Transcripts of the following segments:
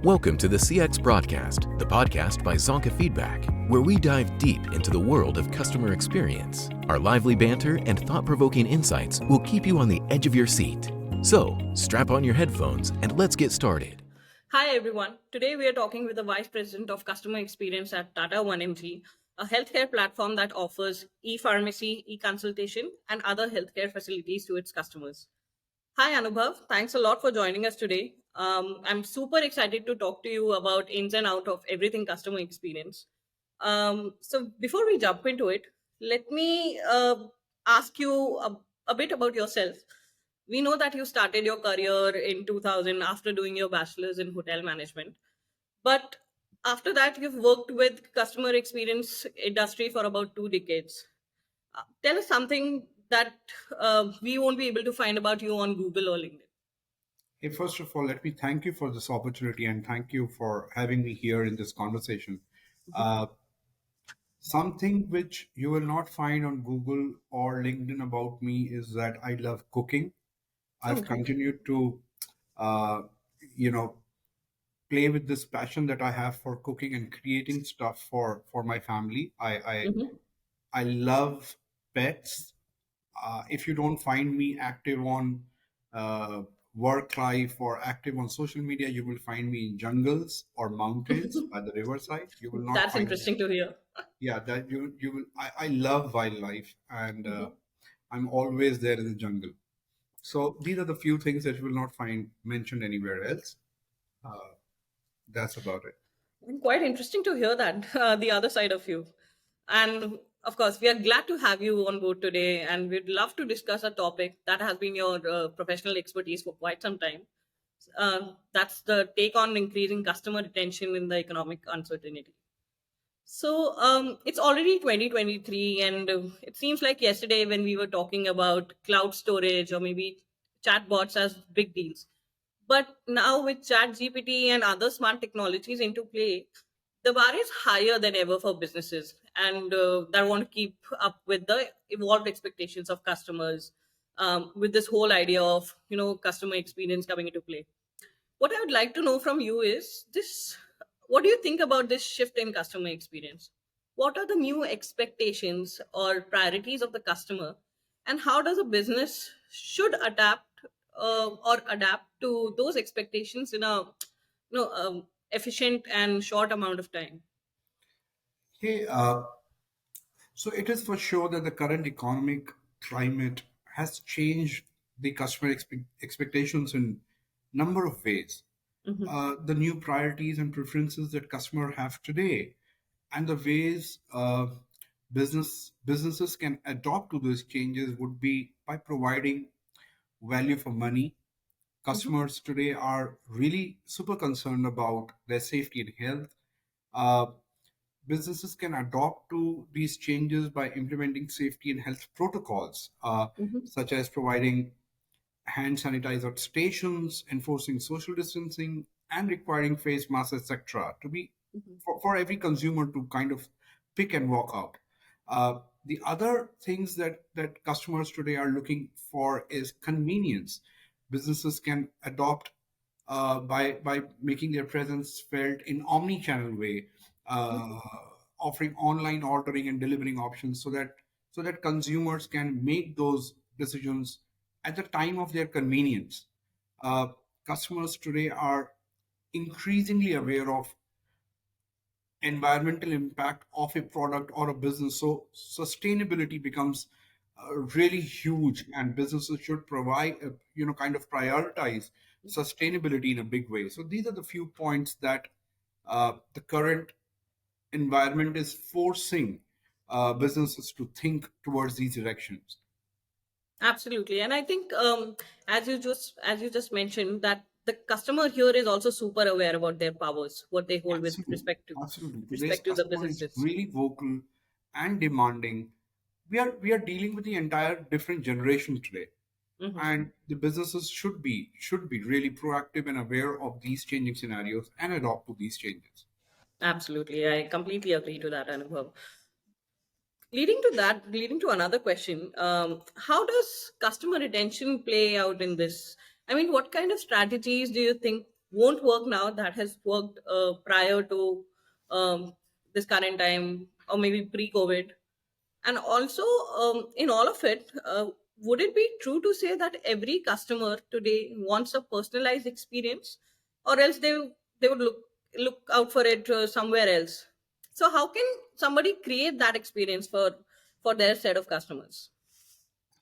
Welcome to the CX Broadcast, the podcast by Zonka Feedback, where we dive deep into the world of customer experience. Our lively banter and thought-provoking insights will keep you on the edge of your seat. So, strap on your headphones and let's get started. Hi everyone. Today we are talking with the Vice President of Customer Experience at Tata 1mg, a healthcare platform that offers e-pharmacy, e-consultation, and other healthcare facilities to its customers. Hi Anubhav, thanks a lot for joining us today. I'm super excited to talk to you about ins and out of everything customer experience. So before we jump into it, let me ask you a bit about yourself. We know that you started your career in 2000 after doing your bachelor's in hotel management, but after that you've worked with customer experience industry for about 2 decades. Tell us something that we won't be able to find about you on Google or LinkedIn. Hey, first of all, let me thank you for this opportunity and thank you for having me here in this conversation. Uh, Something which you will not find on Google or LinkedIn about me is that I love cooking. I've Okay. continued to, uh, you know, play with this passion that I have for cooking and creating stuff for my family. Mm-hmm. I love pets. If you don't find me active on uh, work life or active on social media, you will find me in jungles or mountains by the riverside. You will not That's find me. interesting to hear. Yeah, that you will. I love wildlife, and Mhm. I'm always there in the jungle. So these are the few things that you will not find mentioned anywhere else. Uh, that's about it. Quite interesting to hear that, the other side of you. And of course, we are glad to have you on board today, and we'd love to discuss a topic that has been your professional expertise for quite some time. That's the take on increasing customer retention in the economic uncertainty. So it's already 2023, and it seems like yesterday when we were talking about cloud storage or maybe chatbots as big deals. But now with ChatGPT and other smart technologies into play, the bar is higher than ever for businesses, and that want to keep up with the evolved expectations of customers. With this whole idea of customer experience coming into play, what I would like to know from you is this: what do you think about this shift in customer experience? What are the new expectations or priorities of the customer, and how does a business should adapt or adapt to those expectations in a efficient and short amount of time? Hey, so it is for sure that the current economic climate has changed the customer expectations in number of ways. Hmm. The new priorities and preferences that customer have today, and the ways businesses can adopt to those changes would be by providing value for money. Hmm. Customers today are really super concerned about their safety and health. Uh, Businesses can adopt to these changes by implementing safety and health protocols, Hmm. such as providing hand sanitizer at stations, enforcing social distancing, and requiring face masks, etc., to be for every consumer to kind of pick and walk out. The other things that customers today are looking for is convenience. Businesses can adopt by making their presence felt in omni-channel way, uh, offering online ordering and delivering options so that consumers can make those decisions at the time of their convenience. Uh, Customers today are increasingly aware of environmental impact of a product or a business. So sustainability becomes really huge, and businesses should provide, kind of prioritize sustainability in a big way. So these are the few points that the current environment is forcing businesses to think towards these directions. Absolutely, and I think as you just mentioned that the customer here is also super aware about their powers, what they hold with Absolutely, respect to absolutely. Today's respect to the customer is businesses. really vocal and demanding. We are dealing with the entire different generation today, Hmm. and the businesses should be really proactive and aware of these changing scenarios and adopt to these changes. Absolutely, I completely agree to that, Anubhav. Leading to another question, how does customer retention play out in this? I mean, what kind of strategies do you think won't work now that has worked prior to this current time, or maybe pre-COVID? And also, in all of it, would it be true to say that every customer today wants a personalized experience, or else they would look out for it somewhere else? So how can somebody create that experience for their set of customers?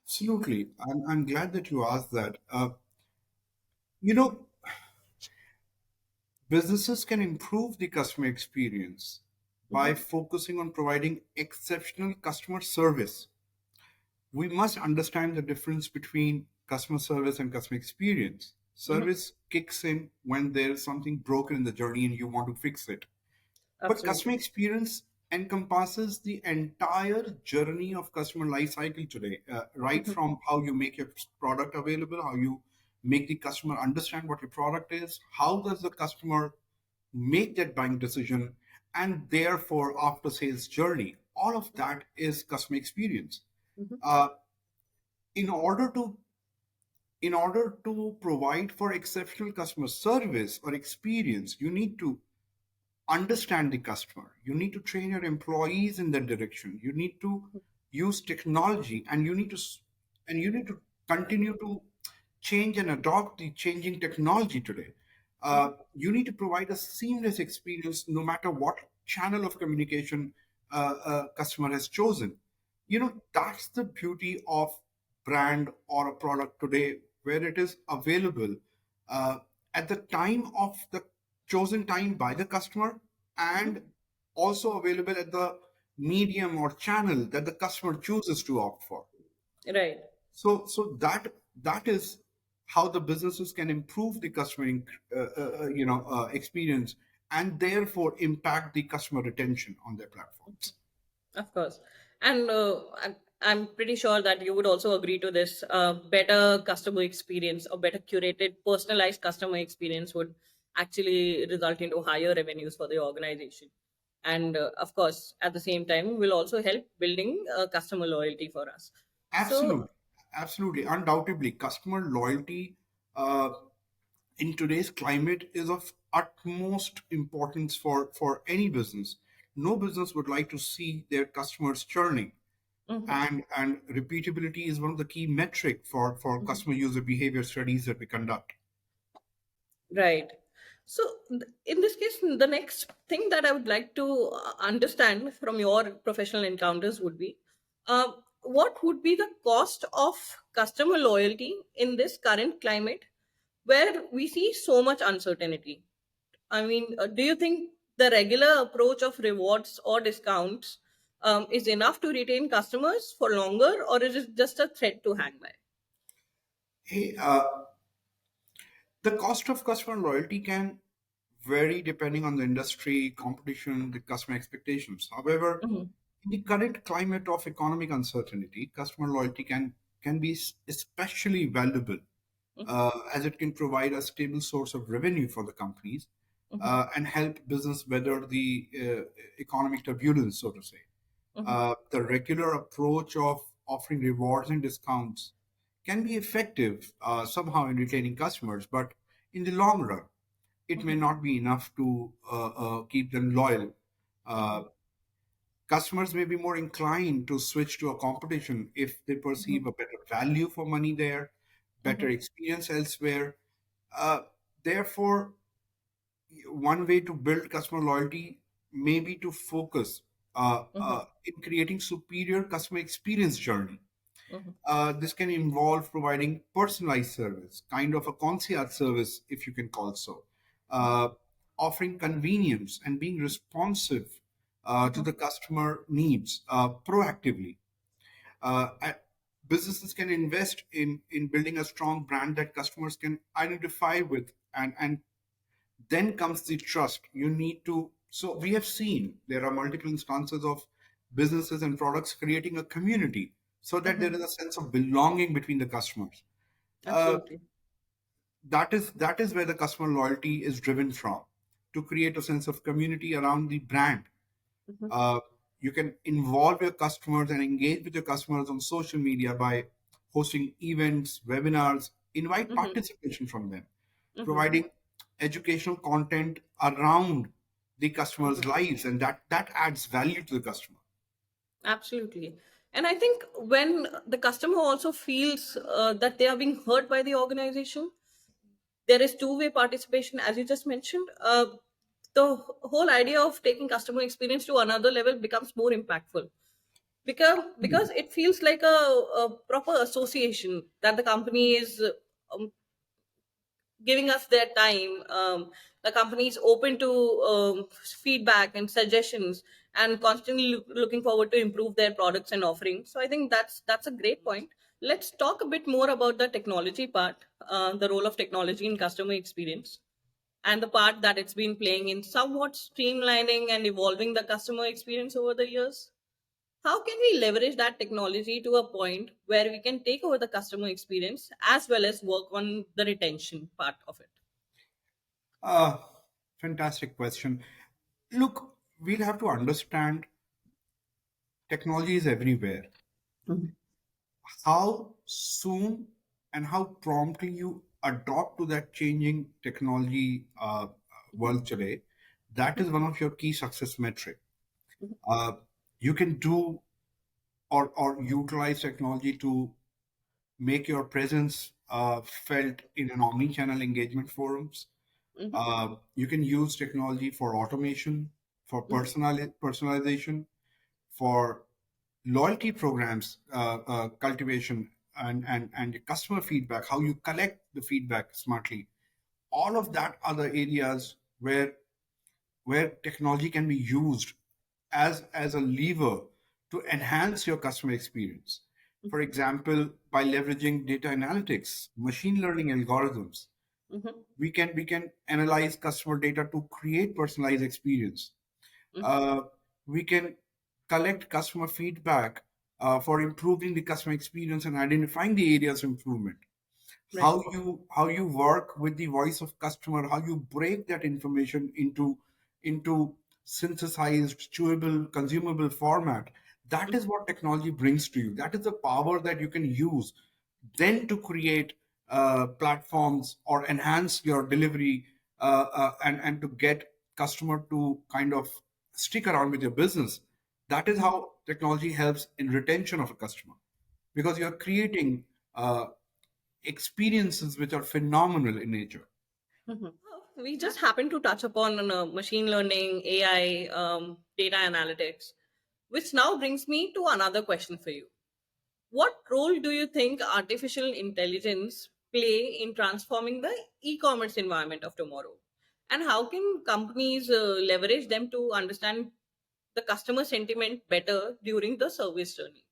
Absolutely. I'm glad that you asked that. You know, businesses can improve the customer experience by Hmm. focusing on providing exceptional customer service. We must understand the difference between customer service and customer experience. Hmm. Service kicks in when there's something broken in the journey and you want to fix it. But customer Absolutely. experience encompasses the entire journey of customer life cycle today, right Hmm. from how you make your product available, how you make the customer understand what your product is, how does the customer make that buying decision, and therefore after sales journey. All of that is customer experience. Hmm. Uh, in order to provide for exceptional customer service or experience, you need to understand the customer. You need to train your employees in that direction. You need to use technology, and you need to continue to change and adopt the changing technology today. Hmm. You need to provide a seamless experience no matter what channel of communication a customer has chosen. That's the beauty of brand or a product today, where it is available uh, at the time of the chosen time by the customer, and Hmm. also available at the medium or channel that the customer chooses to opt for. Right. So that is how the businesses can improve the customer experience, and therefore impact the customer retention on their platforms. Of course. And I'm pretty sure that you would also agree to this. Better customer experience or better curated, personalized customer experience would actually result into higher revenues for the organization. And of course, at the same time, will also help building customer loyalty for us. So, Absolutely, absolutely, undoubtedly, customer loyalty uh, in today's climate is of utmost importance for any business. No business would like to see their customers churning, mhm, and repeatability is one of the key metric for mhm. customer user behavior studies that we conduct. Right. So, in this case, the next thing that I would like to understand from your professional encounters would be what would be the cost of customer loyalty in this current climate where we see so much uncertainty? I mean, do you think the regular approach of rewards or discounts is enough to retain customers for longer, or is it just a threat to hang by? Hey, the cost of customer loyalty can vary depending on the industry, competition, the customer expectations. However, Hmm. in the current climate of economic uncertainty, customer loyalty can be especially valuable, Hmm. as it can provide a stable source of revenue for the companies, Hmm. and help business weather the economic turbulence, so to say. Hmm. The regular approach of offering rewards and discounts can be effective somehow in retaining customers, but in the long run, it may Hmm. not be enough to keep them loyal. Uh, Hmm. Customers may be more inclined to switch to a competition if they Hmm. perceive a better value for money there, better Hmm. experience elsewhere. Uh, Therefore, one way to build customer loyalty may be to focus Hmm. in creating superior customer experience journey. Hmm. This can involve providing personalized service, kind of a concierge service, if you can call so, uh, offering convenience and being responsive to Hmm. the customer needs proactively. And businesses can invest in building a strong brand that customers can identify with, and then comes the trust. You need to. So we have seen there are multiple instances of businesses and products creating a community so that there Hmm. is a sense of belonging between the customers. Uh, Absolutely. that is where the customer loyalty is driven from, to create a sense of community around the brand. Hmm. Uh, you can involve your customers and engage with your customers on social media by hosting events, webinars, invite Hmm. participation from them, Hmm. providing educational content around the customer's lives, and that adds value to the customer. Absolutely. And I think when the customer also feels that they are being heard by the organization, there is two-way participation, as you just mentioned. The whole idea of taking customer experience to another level becomes more impactful because it feels like a proper association that the company is giving us their time. The company is open to feedback and suggestions, and constantly looking forward to improve their products and offerings. So I think that's a great point. Let's talk a bit more about the technology part, the role of technology in customer experience, and the part that it's been playing in somewhat streamlining and evolving the customer experience over the years. How can we leverage that technology to a point where we can take over the customer experience as well as work on the retention part of it? Uh, Fantastic question. Look, we'll have to understand technology is everywhere. Mhm. How soon and how promptly you adopt to that changing technology world today, that is one of your key success metric. Uh, you can do or utilize technology to make your presence felt in an omni-channel engagement forums. Mhm. You can use technology for automation, for Mhm. personalization, for loyalty programs, cultivation, and customer feedback, how you collect the feedback smartly. All of that are the areas where technology can be used as a lever to enhance your customer experience. For example, by leveraging data analytics, machine learning algorithms, Mhm. we can analyze customer data to create personalized experience. Mhm. uh, we can collect customer feedback for improving the customer experience and identifying the areas of improvement. Right. How you work with the voice of customer, how you break that information into synthesized, chewable, consumable format. That is what technology brings to you. That is the power that you can use then to create platforms or enhance your delivery, and to get customer to kind of stick around with your business. That is how technology helps in retention of a customer, because you're creating experiences which are phenomenal in nature. Mhm. We just happened to touch upon machine learning, AI, data analytics, which now brings me to another question for you. What role do you think artificial intelligence play in transforming the e-commerce environment of tomorrow? And how can companies leverage them to understand the customer sentiment better during the service journey?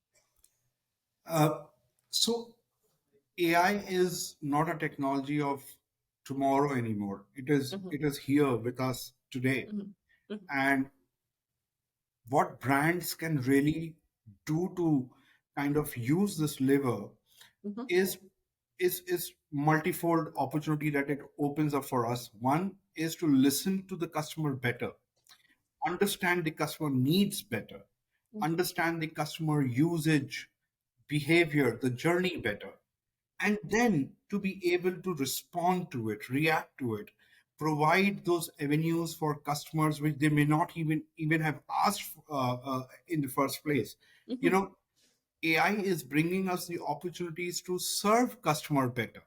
Uh, so AI is not a technology of tomorrow anymore. It is here with us today. Mhm. Mhm. And what brands can really do to kind of use this lever Mhm. is is multifold opportunity that it opens up for us. One is to listen to the customer better, understand the customer needs better, understand the customer usage behavior, the journey better, and then to be able to respond to it, react to it, provide those avenues for customers which they may not even have asked in the first place. You Mhm. know, AI is bringing us the opportunities to serve customer better,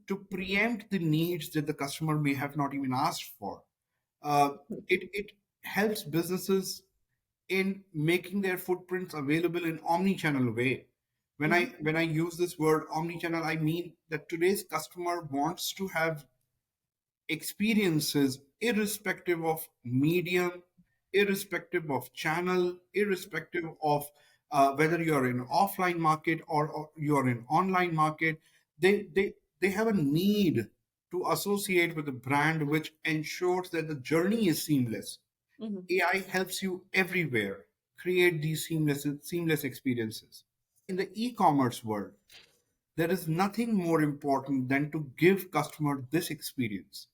to preempt the needs that the customer may have not even asked for. It helps businesses in making their footprints available in omni-channel way. When I use this word omni-channel, I mean that today's customer wants to have experiences irrespective of medium, irrespective of channel, irrespective of whether you're in offline market or you're in online market. They have a need to associate with a brand which ensures that the journey is seamless. Mhm. AI helps you everywhere create these seamless experiences. In the e-commerce world, there is nothing more important than to give customer this experience.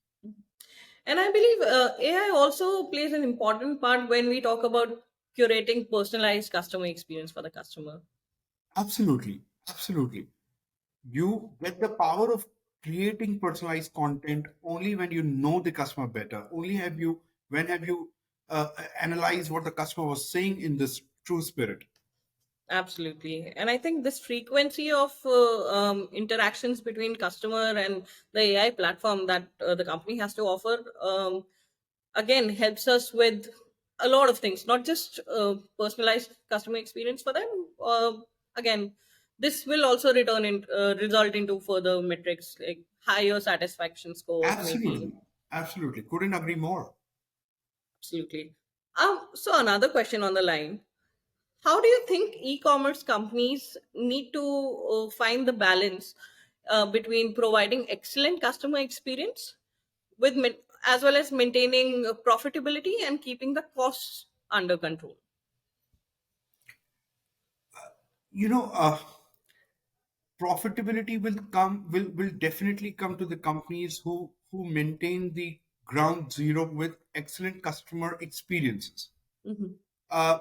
And I believe AI also plays an important part when we talk about curating personalized customer experience for the customer. Absolutely, absolutely. You get the power of creating personalized content only when you know the customer better. Only have you when have you analyzed what the customer was saying in this true spirit. Absolutely. And I think this frequency of interactions between customer and the AI platform that the company has to offer, again, helps us with a lot of things, not just personalized customer experience for them. Again, this will also result into further metrics like higher satisfaction scores, maybe. Absolutely, absolutely. Couldn't agree more. Absolutely. So another question on the line. How do you think e-commerce companies need to find the balance between providing excellent customer experience with as well as maintaining profitability and keeping the costs under control? You know, profitability will definitely come to the companies who maintain the ground zero with excellent customer experiences. Hmm. Uh,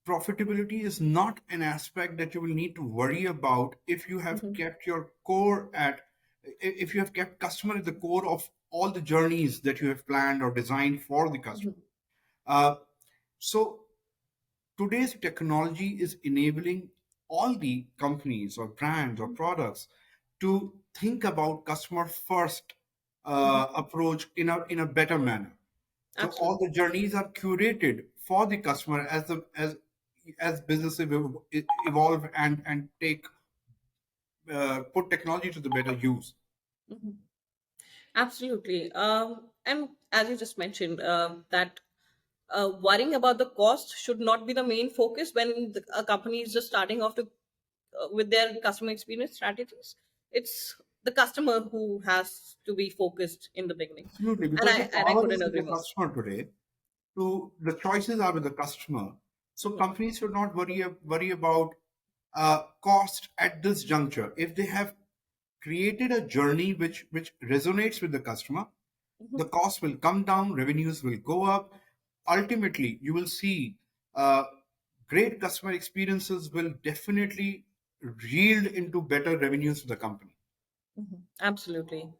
Profitability is not an aspect that you will need to worry about if you have Hmm. kept your core at if you have kept customer at the core of all the journeys that you have planned or designed for the customer. uh, so today's technology is enabling all the companies or brands or products to think about customer first approach in a better manner. So all Absolutely. the journeys are curated for the customer as business evolve and take put technology to the better use. Mhm. Absolutely. And as you just mentioned, that worrying about the cost should not be the main focus when a company is just starting off with their customer experience strategies. It's the customer who has to be focused in the beginning, Absolutely, and because the I power couldn't is with agree the more. customer today. To the choices are with the customer. So Mhm. companies should not worry about cost at this juncture. If they have created a journey which resonates with the customer, Mhm. the cost will come down, revenues will go up. Ultimately, you will see uh, great customer experiences will definitely yield into better revenues for the company. Mhm. Absolutely.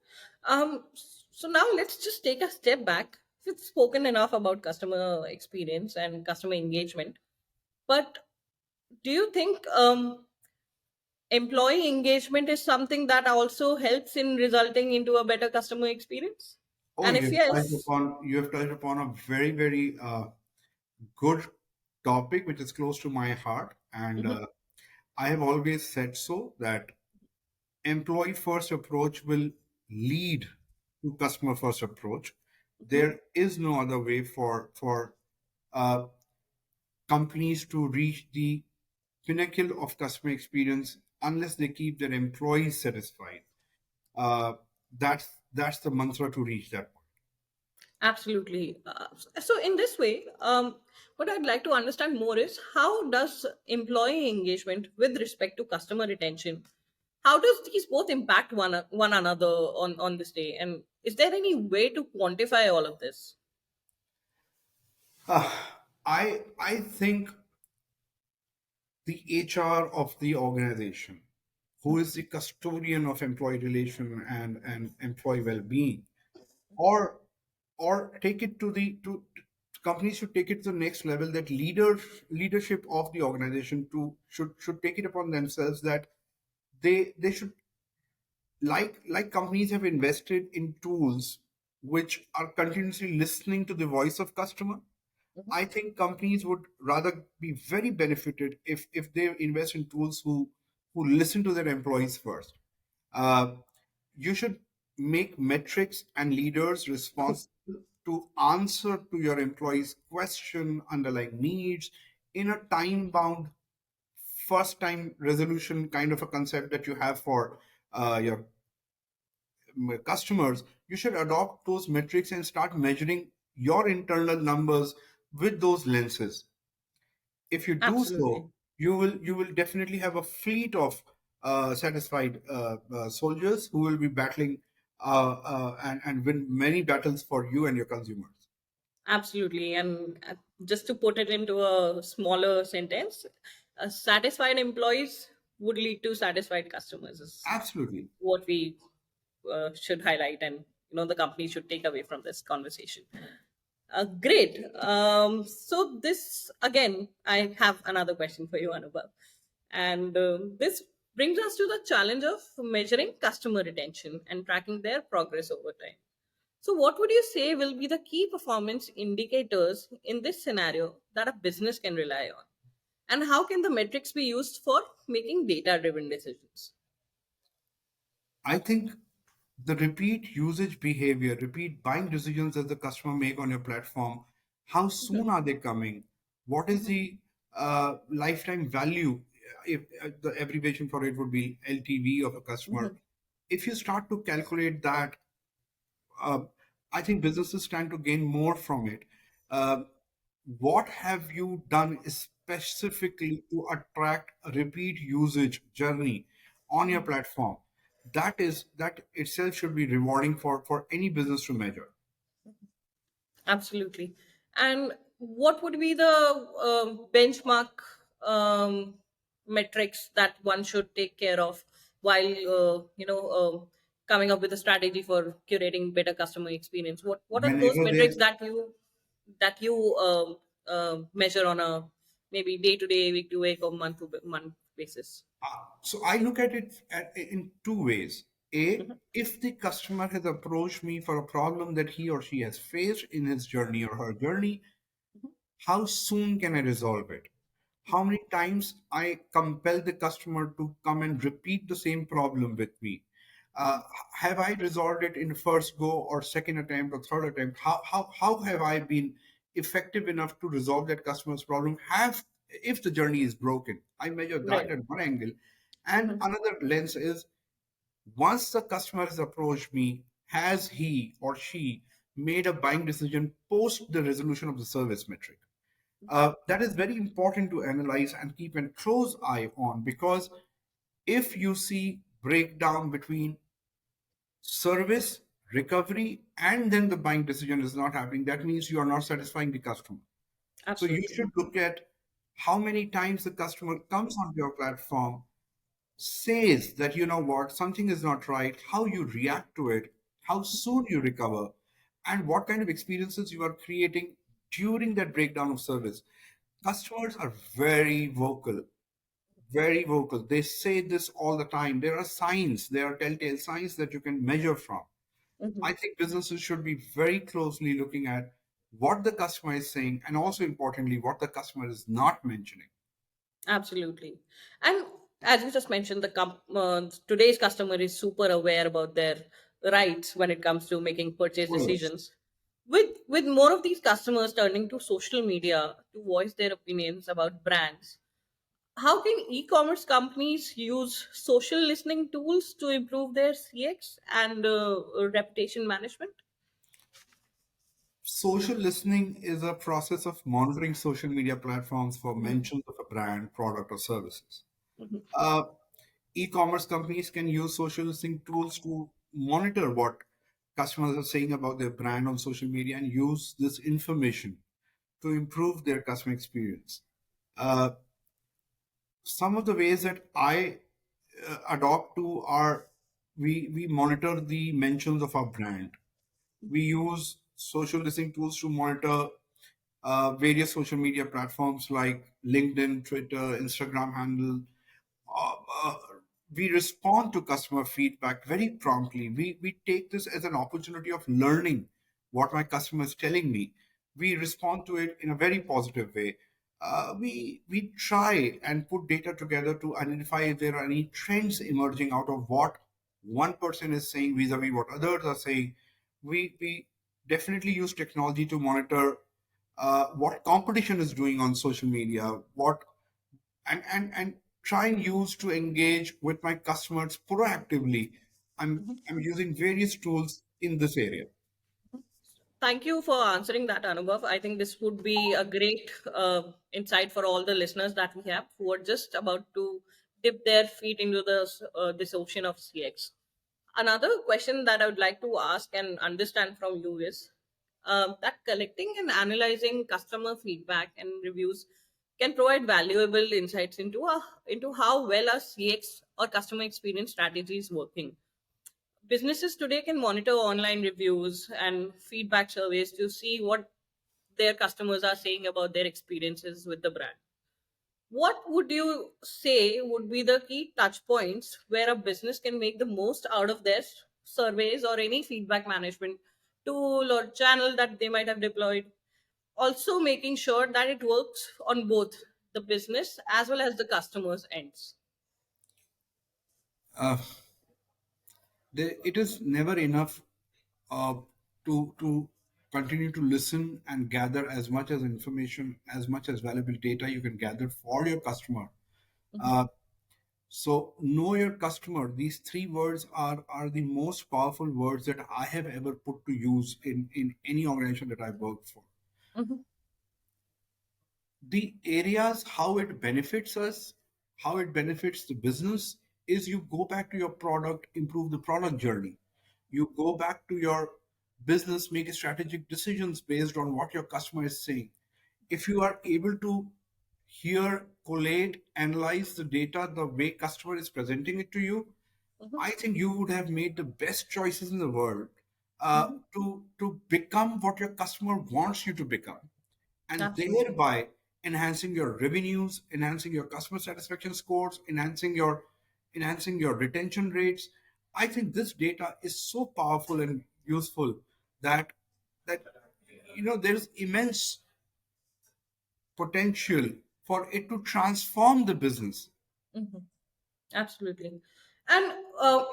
So now let's just take a step back. We've spoken enough about customer experience and customer engagement, but do you think employee engagement is something that also helps in resulting into a better customer experience? Oh, And if yes, you have touched upon a very good topic which is close to my heart, and Mhm. I have always said so that employee first approach will lead to customer first approach. Mhm. There is no other way for uh, companies to reach the pinnacle of customer experience unless they keep their employees satisfied. Uh, that's the mantra to reach that point. Absolutely. So in this way, what I'd like to understand more is how does employee engagement with respect to customer retention, how does these both impact one another on this day? And is there any way to quantify all of this? Uh, I think the HR of the organization, who is the custodian of employee relation and employee well-being, or take it to the to companies should take it to the next level, that leadership of the organization to should take it upon themselves that they should, like companies have invested in tools which are continuously listening to the voice of customer. Mhm. I think companies would rather be very benefited if they invest in tools who listen to their employees first. Uh, you should make metrics and leaders responsible to answer to your employees' question, underlying needs in a time-bound, first-time resolution kind of a concept that you have for your customers. You should adopt those metrics and start measuring your internal numbers with those lenses. If you do so, Absolutely. you will definitely have a fleet of satisfied soldiers who will be battling and win many battles for you and your consumers. Absolutely. And just to put it into a smaller sentence, satisfied employees would lead to satisfied customers, is Absolutely. what we should highlight, and the company should take away from this conversation. Great. So this again, I have another question for you, Anubhav, and this brings us to the challenge of measuring customer retention and tracking their progress over time. So, what would you say will be the key performance indicators in this scenario that a business can rely on? And how can the metrics be used for making data driven decisions? I think the repeat usage behavior, repeat buying decisions that the customer make on your platform, how soon are they coming? What is the lifetime value? If the abbreviation for it would be LTV of a customer. If you start to calculate that, uh, I think businesses stand to gain more from it. Uh, what have you done specifically to attract a repeat usage journey on your platform? That itself should be rewarding for any business to measure. Absolutely. And what would be the benchmark metrics that one should take care of while coming up with a strategy for curating better customer experience? What are those Whenever metrics there that you measure on a maybe day to day, week to week, or month to month basis? So I look at it in two ways. A, if the customer has approached me for a problem that he or she has faced in his journey or her journey, how soon can I resolve it? How many times I compel the customer to come and repeat the same problem with me? Uh, have I resolved it in first go or second attempt or third attempt? How have I been effective enough to resolve that customer's problem? Have if the journey is broken, I measure that Right. at one angle. And another lens is once the customer has approached me, has he or she made a buying decision post the resolution of the service metric? That is very important to analyze and keep a close eye on, because if you see breakdown between service, recovery, and then the buying decision is not happening, that means you are not satisfying the customer. So you Absolutely. should look at how many times the customer comes onto your platform, says that you know what, something is not right, how you react to it, how soon you recover, and what kind of experiences you are creating during that breakdown of service. Customers are very vocal, very vocal. They say this all the time. There are signs, there are telltale signs that you can measure from. I think businesses should be very closely looking at what the customer is saying and also importantly, what the customer is not mentioning. Absolutely. And as you just mentioned, today's customer is super aware about their rights when it comes to making purchase First, decisions. With more of these customers turning to social media to voice their opinions about brands, how can e-commerce companies use social listening tools to improve their CX and reputation management? social listening is a process of monitoring social media platforms for mentions of a brand, product, or services. Uh, E-commerce companies can use social listening tools to monitor what customers are saying about their brand on social media and use this information to improve their customer experience. Uh, some of the ways that I adopt to are we monitor the mentions of our brand. We use social listening tools to monitor various social media platforms like LinkedIn, Twitter, Instagram handle. uh, uh, we respond to customer feedback very promptly. We take this as an opportunity of learning what my customer is telling me. We respond to it in a very positive way. We try and put data together to identify if there are any trends emerging out of what one person is saying vis-a-vis what others are saying. We definitely use technology to monitor what competition is doing on social media, what and try and use to engage with my customers proactively. I'm using various tools in this area. Thank you for answering that, Anubhav. I think this would be a great insight for all the listeners that we have who are just about to dip their feet into this ocean of CX. Another question that I would like to ask and understand from you is that collecting and analyzing customer feedback and reviews can provide valuable insights into how well our CX or customer experience strategy is working. businesses today can monitor online reviews and feedback surveys to see what their customers are saying about their experiences with the brand. What would you say would be the key touch points where a business can make the most out of their surveys or any feedback management tool or channel that they might have deployed? Also, making sure that it works on both the business as well as the customer's ends. Uh, it is never enough uh, to continue to listen and gather as much as information, as much as valuable data you can gather for your customer. Mhm. Uh, so know your customer. These three words are the most powerful words that I have ever put to use in any organization that I've worked for. Mhm. The areas how it benefits us, how it benefits the business is you go back to your product, improve the product journey. You go back to your business, make strategic decisions based on what your customer is saying. If you are able to hear, collate, analyze the data the way customer is presenting it to you, Mhm. I think you would have made the best choices in the world Mhm. to become what your customer wants you to become, and Absolutely. thereby enhancing your revenues, enhancing your customer satisfaction scores, enhancing your retention rates. I think this data is so powerful and useful that that there's immense potential for it to transform the business. Mhm. Absolutely. And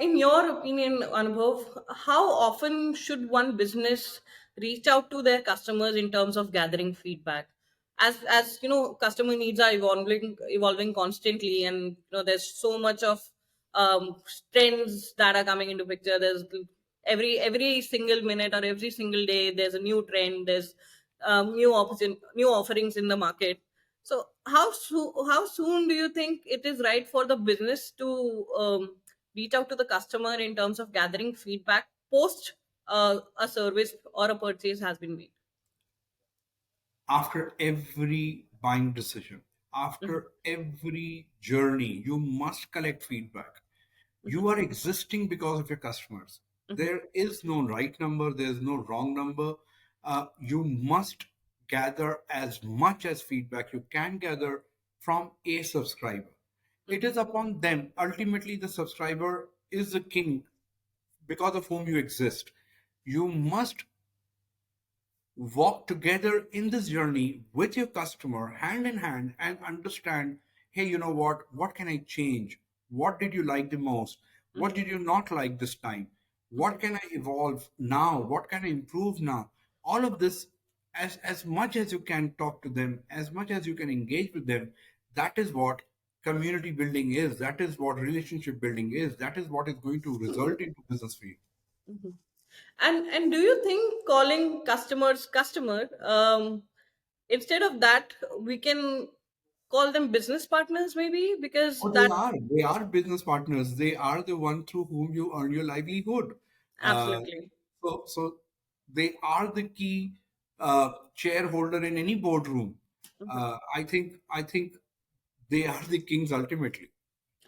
in your opinion, Anubhav, how often should one business reach out to their customers in terms of gathering feedback? As you know, customer needs are evolving constantly, and there's so much of trends that are coming into picture. There's every single minute or every single day there's a new trend. There's new offerings in the market. So how soon do you think it is right for the business to reach out to the customer in terms of gathering feedback post a service or a purchase has been made? After every buying decision, Mhm. after every journey, you must collect feedback. Mhm. You are existing because of your customers. Mhm. There is no right number, there's no wrong number. You must gather as much as feedback you can gather from a subscriber. It Mhm. is upon them. Ultimately, the subscriber is the king because of whom you exist. You must walk together in this journey with your customer hand in hand and understand, hey, you know what can I change, what did you like the most, what Mhm. did you not like this time, what can I evolve now, what can I improve now. All of this, as much as you can talk to them, as much as you can engage with them, that is what community building is, that is what relationship building is, that is what is going to result into business for you. Mhm. And do you think calling customers customer, instead of that we can call them business partners maybe, because Oh, they that are. They are business partners. They are the one through whom you earn your livelihood. Uh, absolutely. so they are the key shareholder in any boardroom. I think they are the kings ultimately.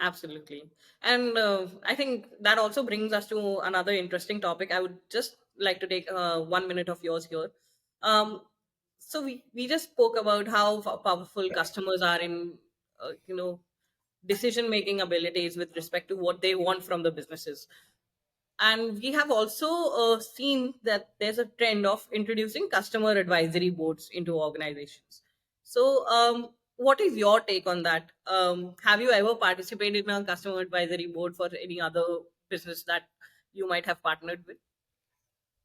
Absolutely. And I think that also brings us to another interesting topic. I would just like to take 1 minute of yours here. Um, so we just spoke about how powerful customers are in, decision making abilities with respect to what they want from the businesses. And we have also seen that there's a trend of introducing customer advisory boards into organizations. So, what is your take on that? Have you ever participated in a customer advisory board for any other business that you might have partnered with?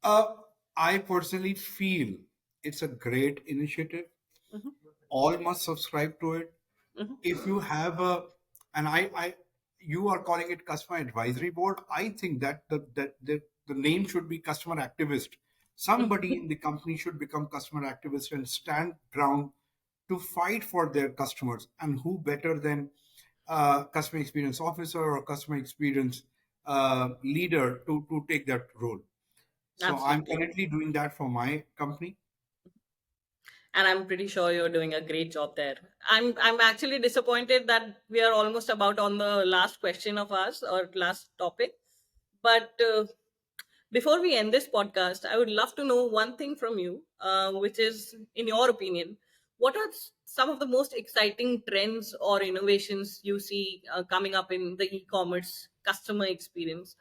Uh, I personally feel it's a great initiative. Hmm. All must subscribe to it. Hmm. If you have a, and you are calling it customer advisory board, I think that the name should be customer activist. Somebody in the company should become customer activist and stand ground to fight for their customers, and who better than customer experience officer or customer experience leader to take that role. So I'm Absolutely. currently doing that for my company. And I'm pretty sure you're doing a great job there. I'm actually disappointed that we are almost about on the last question of ours or last topic. But before we end this podcast, I would love to know one thing from you, which is, in your opinion, what are some of the most exciting trends or innovations you see coming up in the e-commerce customer experience,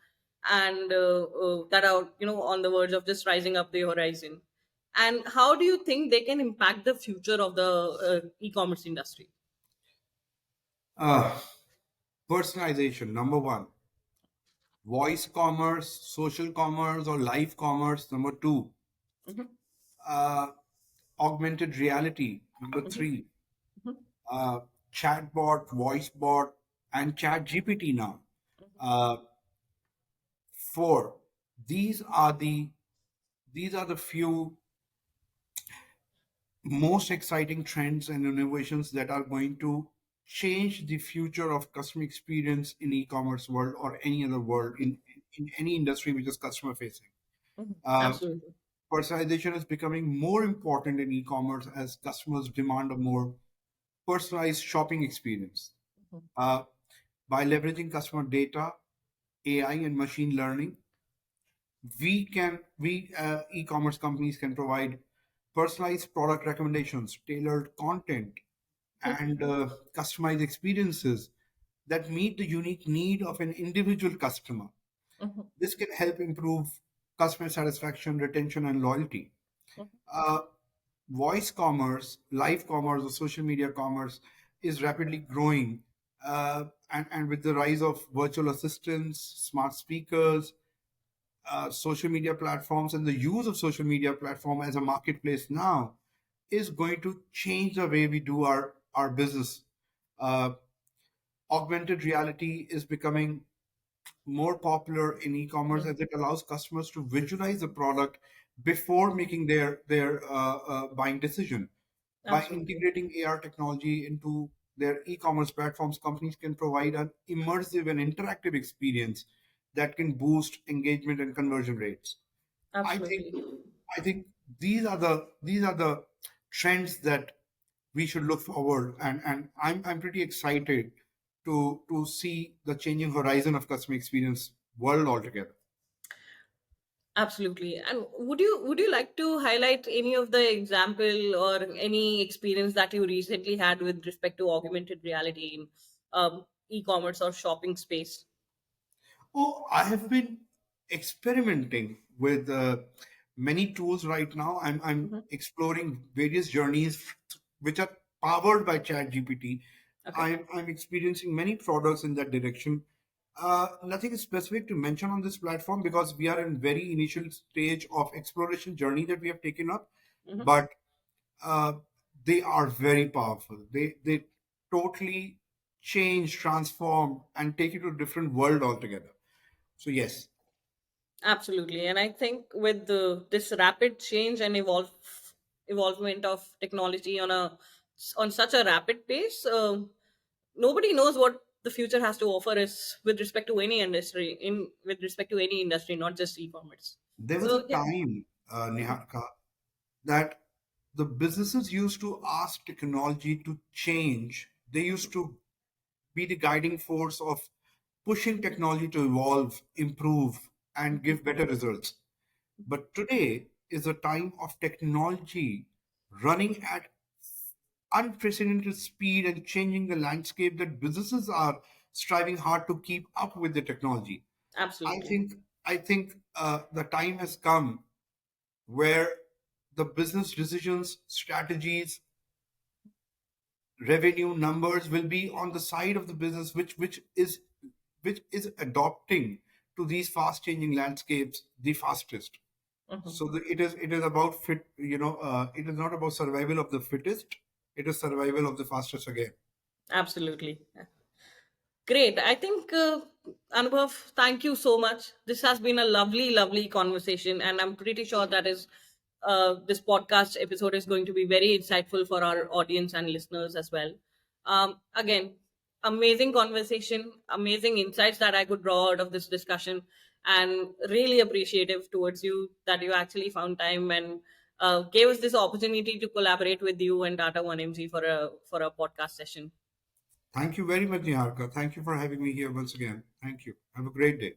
and that are on the verge of just rising up the horizon? And how do you think they can impact the future of the e-commerce industry? Uh, Personalization, number one. Voice commerce, social commerce, or live commerce, number two. Mhm, Uh, Augmented reality, number mhm, three. mhm, Uh, Chatbot, voice bot, and chat GPT now. Uh, Four. These are the few most exciting trends and innovations that are going to change the future of customer experience in e-commerce world or any other world in any industry which is customer facing. mhm. Uh, Absolutely. Personalization is becoming more important in e-commerce as customers demand a more personalized shopping experience. Mhm, Uh, by leveraging customer data, AI, and machine learning, we e-commerce companies can provide personalized product recommendations, tailored content, and customized experiences that meet the unique need of an individual customer. mhm, This can help improve customer satisfaction, retention, and loyalty. mhm, Uh, Voice commerce, live commerce, or social media commerce is rapidly growing. And with the rise of virtual assistants, smart speakers, social media platforms, and the use of social media platform as a marketplace now is going to change the way we do our business. Uh, Augmented reality is becoming more popular in e-commerce mhm. as it allows customers to visualize the product before making their buying decision. By Absolutely. integrating AR technology into their e-commerce platforms, companies can provide an immersive and interactive experience that can boost engagement and conversion rates. I think Absolutely. I think these are the trends that we should look forward, and I'm pretty excited to see the changing horizon of customer experience world altogether. Absolutely. And would you like to highlight any of the example or any experience that you recently had with respect to augmented reality in e-commerce or shopping space? Oh, I have been experimenting with many tools right now. I'm Hmm. exploring various journeys which are powered by ChatGPT. Okay. I'm experiencing many products in that direction. Nothing specific to mention on this platform because we are in very initial stage of exploration journey that we have taken up, Hmm. but uh, they are very powerful. They totally change, transform, and take you to a different world altogether. So yes, Absolutely. And I think with this rapid change and evolvement of technology on such a rapid pace, nobody knows what the future has to offer us with respect to any industry, in with respect to any industry, not just e-commerce. there was a So yeah. time, Mhm. Niharika, that the businesses used to ask technology to change. They used to be the guiding force of pushing technology to evolve, improve, and Mhm. give better results. But today is a time of technology running at unprecedented speed and changing the landscape that businesses are striving hard to keep up with the technology. I Absolutely. think I think the time has come where the business decisions, strategies, revenue numbers will be on the side of the business which is adopting to these fast changing landscapes the fastest. Mhm. So it is about it is not about survival of the fittest, it is survival of the fastest again. Absolutely. Great. I think, Anubhav, thank you so much. This has been a lovely, lovely conversation, and I'm pretty sure that is this podcast episode is going to be very insightful for our audience and listeners as well. Again, amazing conversation, amazing insights that I could draw out of this discussion, and really appreciative towards you that you actually found time and gave us this opportunity to collaborate with you and Data One MG for a podcast session. Thank you very much, Niharka. Thank you for having me here once again. Thank you. Have a great day.